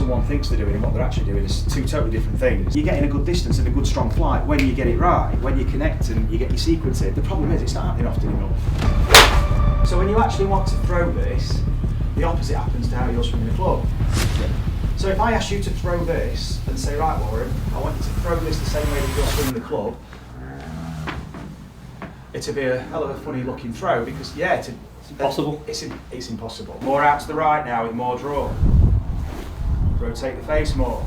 someone thinks they're doing and what they're actually doing is two totally different things. You're getting a good distance and a good strong flight when you get it right, when you connect and you get your sequence in. The problem is it's not happening often enough. So when you actually want to throw this, the opposite happens to how you're swinging the club. So if I ask you to throw this and say, right Warren, I want you to throw this the same way that you're swinging the club, it'd be a hell of a funny looking throw because it's impossible. It's impossible. More out to the right now with more draw. Rotate the face more.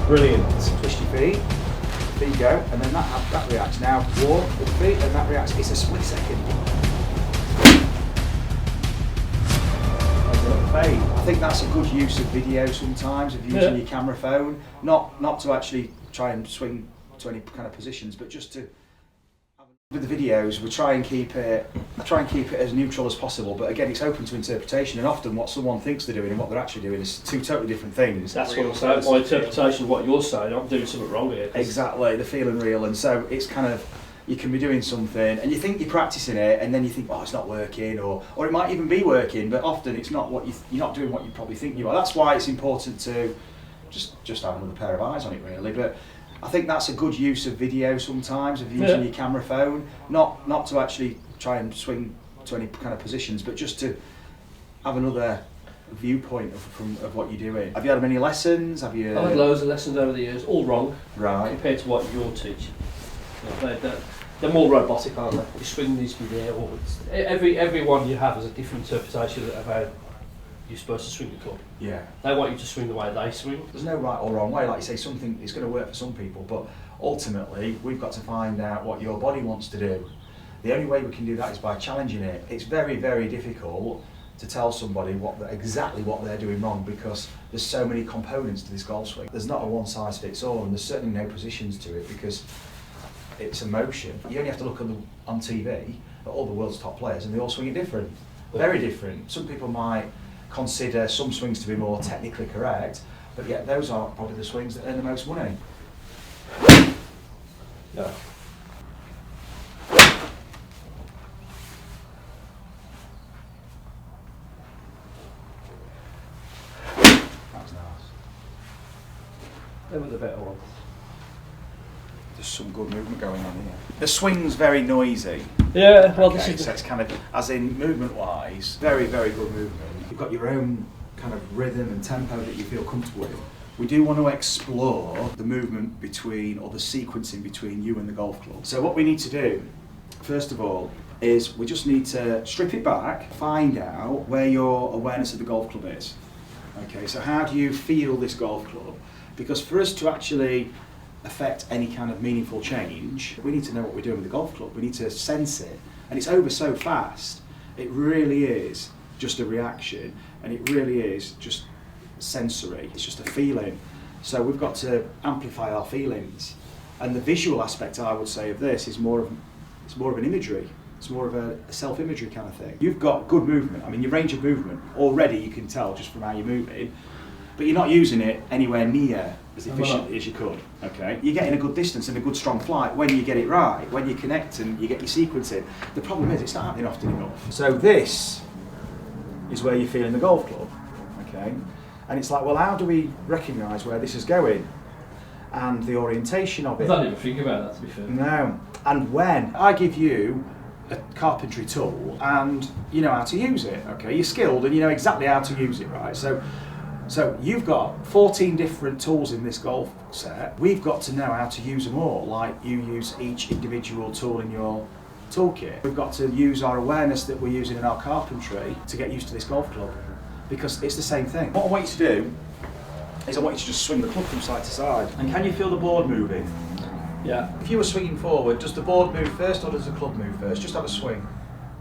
Brilliant. Twist your feet. There you go. And then that reacts. Now walk with the feet and that reacts. It's a split second. I think that's a good use of video sometimes, of using your camera phone. Not to actually try and swing to any kind of positions, but just to. With the videos, I try and keep it as neutral as possible, but again, it's open to interpretation, and often what someone thinks they're doing and what they're actually doing is two totally different things. That's what I'm saying. My interpretation of what you're saying, I'm doing something wrong here. Exactly, they're feeling real, and so it's kind of, you can be doing something, and you think you're practicing it, and then you think, oh, it's not working, or it might even be working, but often it's not what you're not doing what you probably think you are. That's why it's important to just have another pair of eyes on it, really. But I think that's a good use of video sometimes, of using your camera phone, not to actually try and swing to any kind of positions, but just to have another viewpoint of what you're doing. Have you had many lessons? Have you? I've had loads of lessons over the years, all wrong, right, compared to what you're teaching. They're more robotic, aren't they? Your swing needs to be there. Every one you have has a different interpretation of how you're supposed to swing the club. Yeah. They want you to swing the way they swing. There's no right or wrong way. Like you say, something is going to work for some people, but ultimately we've got to find out what your body wants to do. The only way we can do that is by challenging it. It's very, very difficult to tell somebody exactly what they're doing wrong because there's so many components to this golf swing. There's not a one size fits all, and there's certainly no positions to it because it's a motion. You only have to look on TV at all the world's top players, and they all swing it different, very different. Some people might consider some swings to be more technically correct, but yet those are probably the swings that earn the most money. Yeah. That's nice. They were the better ones. There's some good movement going on here. The swing's very noisy. Yeah, well, okay, so it's kind of, as in movement-wise, very, very good movement. You've got your own kind of rhythm and tempo that you feel comfortable with. We do want to explore the movement between, or the sequencing between you and the golf club. So what we need to do, first of all, is we just need to strip it back, find out where your awareness of the golf club is. Okay, so how do you feel this golf club? Because for us to actually affect any kind of meaningful change, we need to know what we're doing with the golf club. We need to sense it, and it's over so fast. It really is just a reaction, and it really is just sensory. It's just a feeling. So we've got to amplify our feelings, and the visual aspect, I would say, of this is more of an imagery. It's more of a self-imagery kind of thing. You've got good movement. I mean, your range of movement already you can tell just from how you're moving, but you're not using it anywhere near as efficiently as you could. Okay, you're getting a good distance and a good strong flight when you get it right, when you connect and you get your sequence in. The problem is it's not happening often enough. So this is where you're feeling the golf club. Okay, and it's like, well, how do we recognise where this is going and the orientation of it? I don't even think about that, to be fair. No, and when I give you a carpentry tool and you know how to use it, okay, you're skilled and you know exactly how to use it, right? So you've got 14 different tools in this golf set. We've got to know how to use them all, like you use each individual tool in your toolkit. We've got to use our awareness that we're using in our carpentry to get used to this golf club, because it's the same thing. What I want you to do is I want you to just swing the club from side to side. And can you feel the board moving? Yeah. If you were swinging forward, does the board move first or does the club move first? Just have a swing.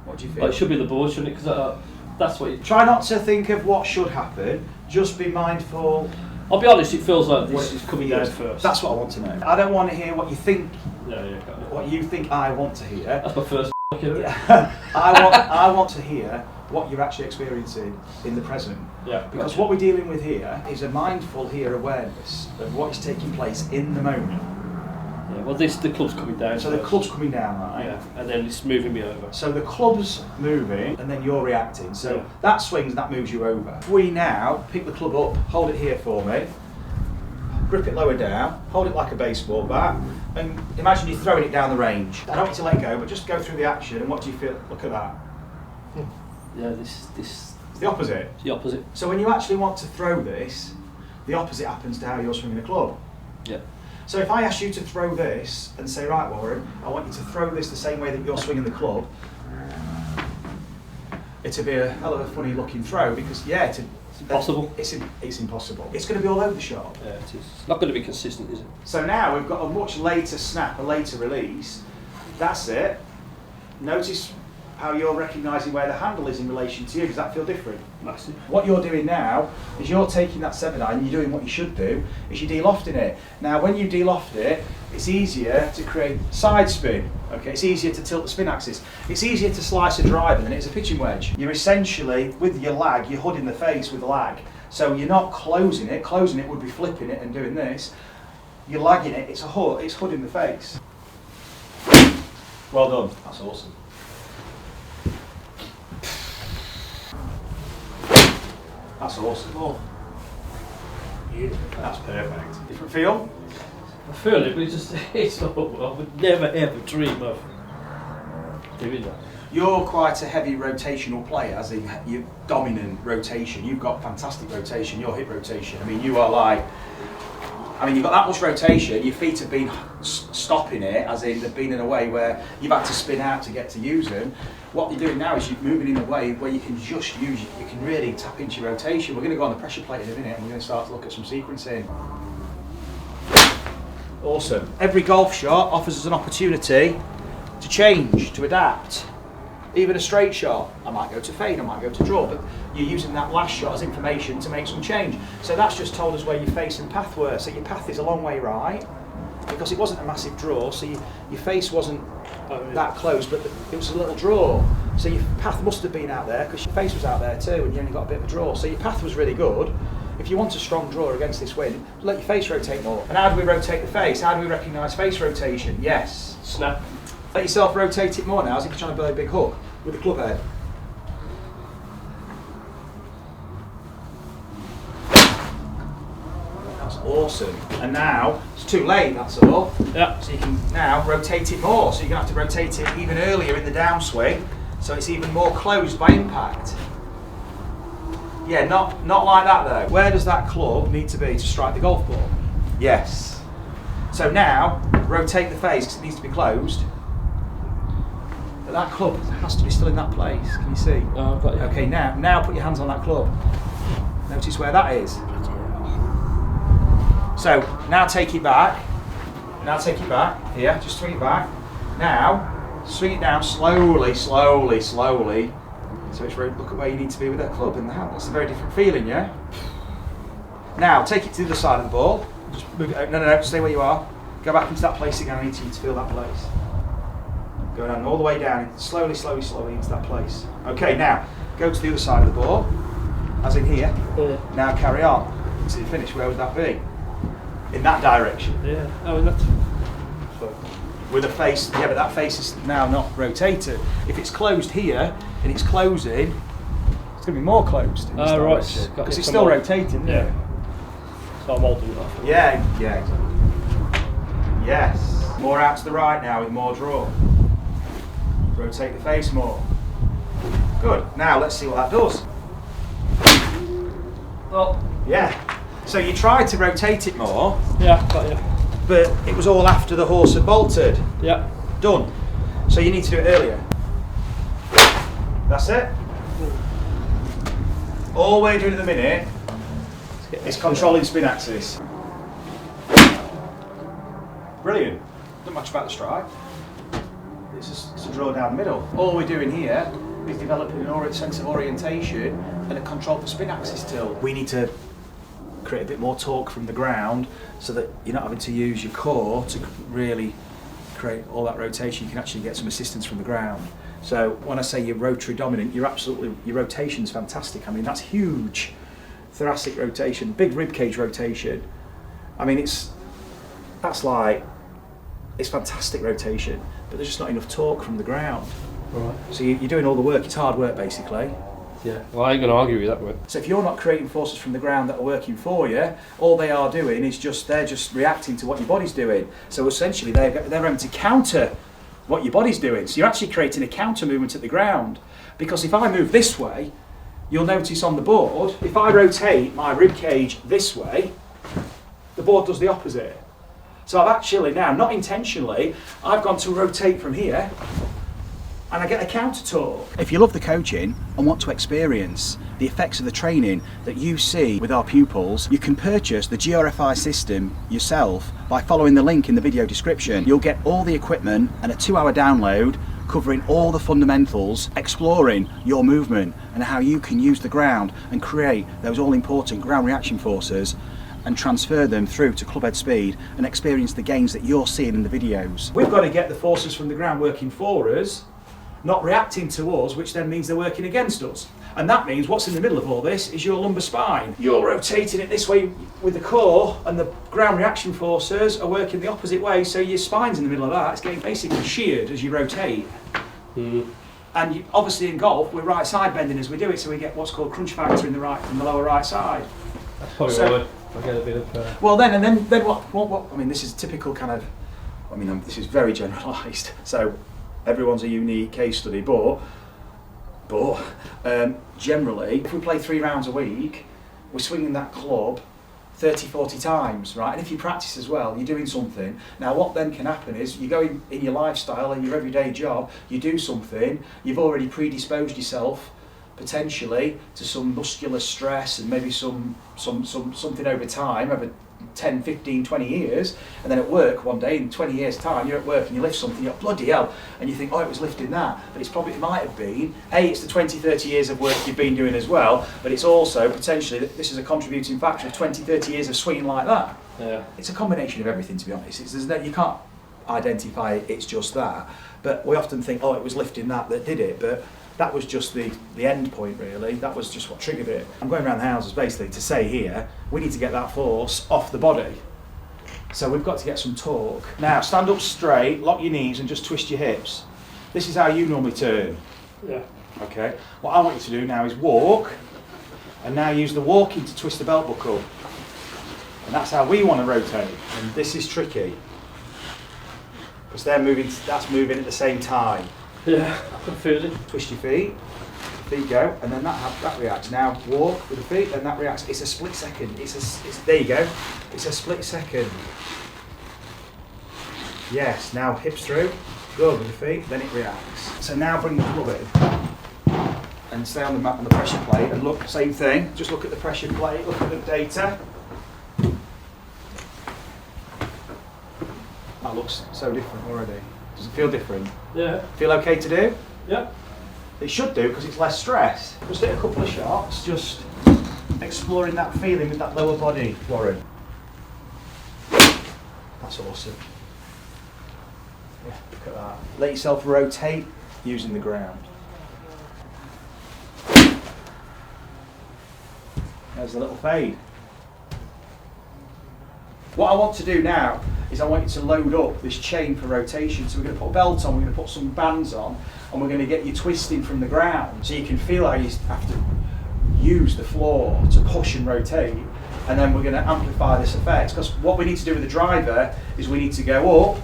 What do you feel? Well, it should be the board, shouldn't it? Because that's what you... Try not to think of what should happen, just be mindful. I'll be honest, it feels like this is coming down first. That's what I want to know. I don't want to hear what you think, what you think I want to hear. That's my first I want to hear what you're actually experiencing in the present. Yeah. Because what we're dealing with here is a mindful awareness of what is taking place in the moment. Yeah. Well, the club's coming down. So the club's coming down, right? Yeah, and then it's moving me over. So the club's moving, and then you're reacting. So Yeah. that swings, and that moves you over. We now pick the club up, hold it here for me, grip it lower down, hold it like a baseball bat, and imagine you're throwing it down the range. I don't want you to let go, but just go through the action, and what do you feel? Look at that. Yeah, this It's the opposite. the opposite. So when you actually want to throw this, the opposite happens to how you're swinging the club. Yeah. So if I ask you to throw this and say, right, Warren, I want you to throw this the same way that you're swinging the club, it'd be a hell of a funny looking throw because, yeah, It's impossible. It's impossible. It's going to be all over the shop. Yeah, it is. It's not going to be consistent, is it? So now we've got a much later snap, a later release. That's it. Notice how you're recognising where the handle is in relation to you. Does that feel different? Massive. What you're doing now is you're taking that 7-iron and you're doing what you should do, is you're de-lofting it. Now when you de-loft it, it's easier to create side spin. Okay, it's easier to tilt the spin axis. It's easier to slice a driver than it is a pitching wedge. You're essentially, with your lag, you're hooding the face with the lag. So you're not closing it. Closing it would be flipping it and doing this. You're lagging it, it's a hood, it's hooding the face. Well done, that's awesome. That's awesome. Oh. That's perfect. Different feel? I feel it, but it's not, I would never ever dream of doing that. You're quite a heavy rotational player, as in your dominant rotation. You've got fantastic rotation, your hip rotation. I mean, you are like, you've got that much rotation, your feet have been stopping it, as in they've been in a way where you've had to spin out to get to use them. What you're doing now is you're moving in a way where you can just use, you can really tap into your rotation. We're going to go on the pressure plate in a minute and we're going to start to look at some sequencing. Awesome. Every golf shot offers us an opportunity to change, to adapt. Even a straight shot, I might go to fade, I might go to draw, but you're using that last shot as information to make some change. So that's just told us where your face and path were. So your path is a long way right, because it wasn't a massive draw, so your face wasn't that close, but it was a little draw. So your path must have been out there, because your face was out there too, and you only got a bit of a draw. So your path was really good. If you want a strong draw against this wind, let your face rotate more. And how do we rotate the face? How do we recognise face rotation? Yes. Snap. Let yourself rotate it more now, as if you're trying to build a big hook with the club head. That's awesome. And now, it's too late, that's all. Yeah. So you can now rotate it more. So you're going to have to rotate it even earlier in the downswing, so it's even more closed by impact. Yeah, not like that though. Where does that club need to be to strike the golf ball? Yes. So now, rotate the face because it needs to be closed. But that club has to be still in that place. Can you see? Oh, I've got you. Okay, now put your hands on that club. Notice where that is. So now take it back. Now take it back. Here, just swing it back. Now, swing it down slowly, slowly, slowly. So it's look at where you need to be with that club in the hand. That's a very different feeling, yeah? Now, take it to the other side of the ball. Just move it out. No, stay where you are. Go back into that place again. I need you to feel that place. Go down all the way down, slowly, slowly, slowly into that place. Okay, now, go to the other side of the ball, as in here. Yeah. Now carry on until you finish. Where would that be? In that direction. Yeah. Oh, and that's With a face, yeah, but that face is now not rotated. If it's closed here, and it's closing, it's going to be more closed in this direction. Right. Because it's still rotating, yeah. So I'm holding it off. Yeah, exactly. Yes. More out to the right now with more draw. Rotate the face more. Good. Now let's see what that does. Well, yeah. So you tried to rotate it more. Yeah, got you. But it was all after the horse had bolted. Yeah. Done. So you need to do it earlier. That's it. All we're doing at the minute is controlling spin axis. Brilliant. Not much about the strike. It's a draw down the middle. All we're doing here is developing a sense of orientation and a control for spin axis tilt. We need to create a bit more torque from the ground so that you're not having to use your core to really create all that rotation. You can actually get some assistance from the ground. So when I say you're rotary dominant, your rotation's fantastic. I mean, that's huge. Thoracic rotation, big rib cage rotation. I mean, that's like it's fantastic rotation, but there's just not enough torque from the ground. Right. So you're doing all the work, it's hard work basically. Yeah, well, I ain't going to argue with that one. So if you're not creating forces from the ground that are working for you, all they are doing is they're just reacting to what your body's doing. So essentially they're having to counter what your body's doing. So you're actually creating a counter movement at the ground. Because if I move this way, you'll notice on the board, if I rotate my rib cage this way, the board does the opposite. So I've actually now, not intentionally, I've gone to rotate from here, and I get a counter torque. If you love the coaching and want to experience the effects of the training that you see with our pupils, you can purchase the GRFI system yourself by following the link in the video description. You'll get all the equipment and a 2-hour download covering all the fundamentals, exploring your movement and how you can use the ground and create those all-important ground reaction forces and transfer them through to clubhead speed and experience the gains that you're seeing in the videos. We've got to get the forces from the ground working for us, not reacting to us, which then means they're working against us. And that means what's in the middle of all this is your lumbar spine. You're rotating it this way with the core, and the ground reaction forces are working the opposite way, so your spine's in the middle of that. It's getting basically sheared as you rotate. And obviously in golf, we're right side bending as we do it, so we get what's called crunch factor in the lower right side. That's probably why I get a bit of... Well then what, I mean, this is typical kind of, I mean, this is very generalised, so everyone's a unique case study, but generally, if we play 3 rounds a week, we're swinging that club 30-40 times, right? And if you practice as well, you're doing something. Now what then can happen is you go in your lifestyle and your everyday job, you do something, you've already predisposed yourself potentially to some muscular stress and maybe something over time, over 10, 15, 20 years, and then at work one day in 20 years time you're at work and you lift something, you're bloody hell, and you think, oh, it was lifting that, but it might have been, it's the 20, 30 years of work you've been doing as well, but it's also potentially, this is a contributing factor of 20, 30 years of swinging like that. Yeah. It's a combination of everything, to be honest. You can't identify it's just that, but we often think, oh, it was lifting that did it, but that was just the end point, really. That was just what triggered it. I'm going around the houses basically to say here, we need to get that force off the body. So we've got to get some torque. Now, stand up straight, lock your knees and just twist your hips. This is how you normally turn. Yeah. Okay. What I want you to do now is walk, and now use the walking to twist the belt buckle. And that's how we want to rotate. And this is tricky, because that's moving at the same time. Yeah, I can feel it. Twist your feet go, and then that reacts. Now walk with the feet, and that reacts. It's a split second. There you go. It's a split second. Yes. Now hips through. Good with the feet. Then it reacts. So now bring the club in, and stay on the mat on the pressure plate, and look. Same thing. Just look at the pressure plate. Look at the data. That looks so different already. Does it feel different? Yeah. Feel okay to do? Yeah. It should do, because it's less stress. Just hit a couple of shots, just exploring that feeling with that lower body, Warren. That's awesome. Yeah, look at that. Let yourself rotate using the ground. There's the little fade. What I want to do now is I want you to load up this chain for rotation. So we're going to put a belt on, we're going to put some bands on, and we're going to get you twisting from the ground, so you can feel how you have to use the floor to push and rotate, and then we're going to amplify this effect. Because what we need to do with the driver is we need to go up,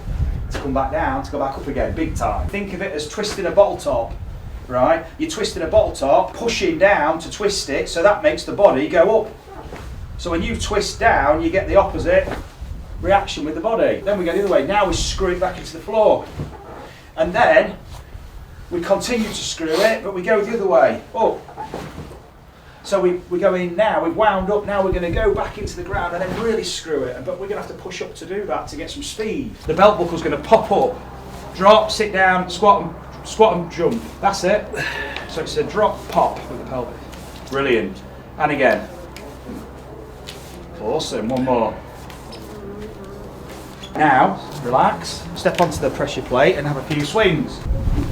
to come back down, to go back up again, big time. Think of it as twisting a bottle top, right? You're twisting a bottle top, pushing down to twist it, so that makes the body go up. So when you twist down, you get the opposite reaction with the body. Then we go the other way. Now we screw it back into the floor. And then we continue to screw it, but we go the other way, up. So we go in now, we've wound up, now we're going to go back into the ground and then really screw it. But we're going to have to push up to do that to get some speed. The belt buckle's going to pop up, drop, sit down, squat and jump. That's it. So it's a drop, pop with the pelvis. Brilliant. And again. Awesome, one more. Now, relax, step onto the pressure plate and have a few swings.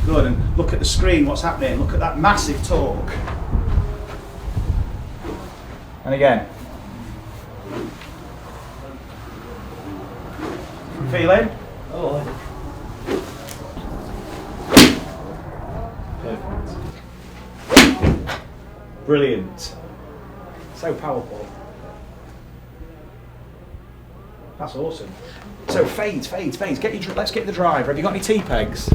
Good, and look at the screen, what's happening. Look at that massive torque. And again. Feeling? Oh, I did. Perfect. Brilliant. So powerful. That's awesome. So fades. Let's get the driver. Have you got any T-pegs?